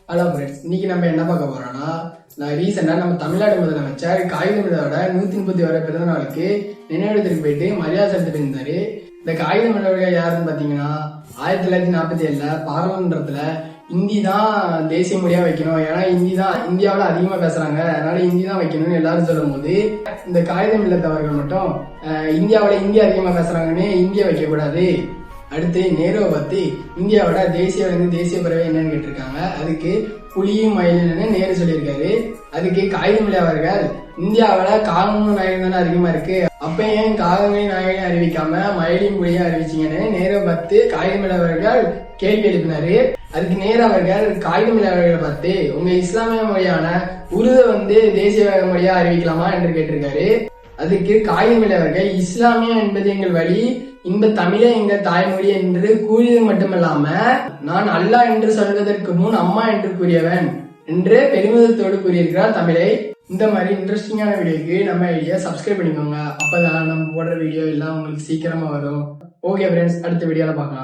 Hello friends, இன்னைக்கு நம்ம என்ன பார்க்க போறோம்னா, நான் ரீசெண்டா நம்ம தமிழ்நாடு முதலமைச்சர் காகிதமிழோட 130 பிறந்த நாளுக்கு நினைவிடத்துக்கு போயிட்டு மரியாதை செலுத்திட்டு இருந்தாரு. இந்த காகிதமிழர்கள் யாருன்னு பாத்தீங்கன்னா 1947 பாராளுமன்றத்துல இந்தி தான் தேசிய மொழியா வைக்கணும், ஏன்னா இந்தி தான் இந்தியாவில அதிகமா பேசுறாங்க, அதனால இந்தி தான் வைக்கணும்னு எல்லாரும் சொல்லும் போது இந்த காகிதம் இல்லத்தவர்கள் மட்டும் இந்தியாவில இந்தி அதிகமா பேசுறாங்கன்னு இந்தியா வைக்க கூடாது. அடுத்து நேருவை பத்தி இந்தியாவோட தேசிய பறவை என்னன்னு கேட்டிருக்காங்க. அதுக்கு புலியும் மயிலுன்னு நேரு சொல்லியிருக்காரு. அதுக்கு காகிதமில்லை அவர்கள் இந்தியாவில காகமும் நாயகம் தானே அதிகமா இருக்கு, அப்ப ஏன் காகங்களையும் நாயகனையும் அறிவிக்காம மயிலையும் புலியும் அறிவிச்சீங்கன்னு நேருவை பார்த்து காகிதமில்லை அவர்கள் கேள்வி எழுப்பினாரு. அதுக்கு நேரு அவர்கள் காகிதமில்லை அவர்களை பார்த்து உங்க இஸ்லாமிய மொழியான உருதை தேசிய மொழியா அறிவிக்கலாமா என்று கேட்டிருக்காரு. அதுக்கு காகிதமில்லை அவர்கள் இஸ்லாமியம் என்பது எங்கள் வழி, இந்த தமிழே எங்கள் தாய்மொழி என்று கூறியது மட்டுமல்லாம நான் அல்லாஹ் என்று சொல்வதற்கு முன் அம்மா என்று கூறியவன் என்று பெருமிதத்தோடு கூறியிருக்கிறார் தமிழை. இந்த மாதிரி இன்ட்ரெஸ்டிங்கான வீடியோக்கு நம்ம ஐடியா சப்ஸ்கிரைப் பண்ணிக்கோங்க, அப்பதான் நம்ம போடுற வீடியோ எல்லாம் உங்களுக்கு சீக்கிரமா வரும். ஓகே ஃப்ரெண்ட்ஸ், அடுத்த வீடியோல பார்க்கலாம்.